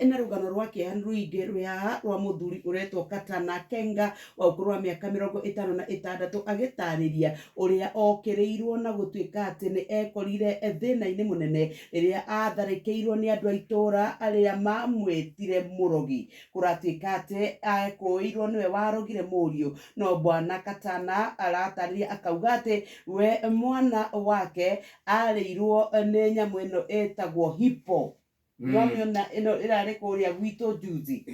na rugano rwake ruingi rwa muthuri uretwo Katana Kenga wa ukuru wa miaka 56 agitariria uria okereirwo na gutuika ati ni ekorire thina-ini munene riria atharikirwo ni andu a itura aria mamwitire murogi. Kuratuika ati ekoirwo niwe warogire muriu, no bwana Katana aratariria akauga ati we mwana wake areirwo ni nyamu ino etagwo hippo. Namiona ino irari kuria gwitu juzi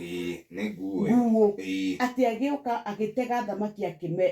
nguo ati agiuka agitega thamaki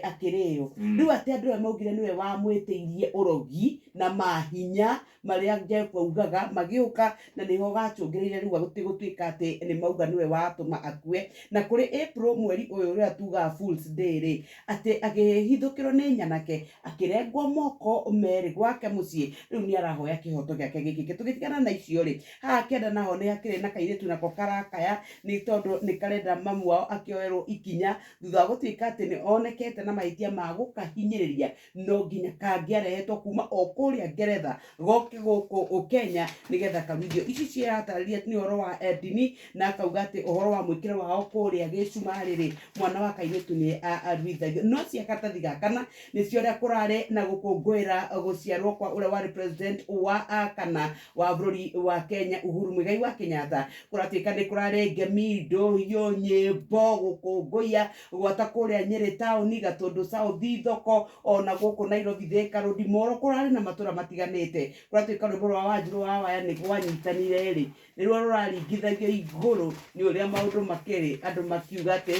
akirio riu ati andu maugire niwe wamwitiirie urogi na mahinya maria ngekuugaga magiuka na niho gacungireire riu gutigutuika ati ni mauga niwe watuma akue. Na kuri April mweri uyu uria tuga Fools Day ri ati agihithukirwo ni nyanake akirengwo moko meri gwake mucii riu ni arahoya kihoto giake giki. Tugitigana na icio ri kenda naho ni akire na kairitu nako karakaya ni tondu ni karenda mamu wao akioerwo ikinya thutha gutuika ati ni onekete na mahitia ma gukahinyiriria, no nginya kangiarehetwo kuma okuria Ngeretha goke guku Kenya nigetha karuithio. Ici ciratariria ni uhoro wa ndini na akauga ati uhoro wa mwikire wao kuria Gicumari ri mwana wa kairitu ni aruithagio. No cia katathi gakana ni cio ria kurare na gukungwira guciarwo kwa uria wari president wa kana wa bururi wa Kenya Uhuru Muigai wa Kenyatta. Kuratuika ni kurare ngemi, ndoyo, nyimbo, gukunguia gwata kuria Nyeri town, Gatundu South, Thoko ona guku Nairobi, Thika Road, Moro kurare na matura matiganite. Kuratuika rwimbo rwa Wanjiru wa Waya ni gwanyitanire ri niruo ruraringithagio iguru ni uria maundu makiri, andu makiuga ati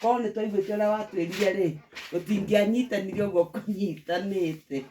ko ni twaiguite uria watwirire ri tutingianyitanire uguo kunyitanite.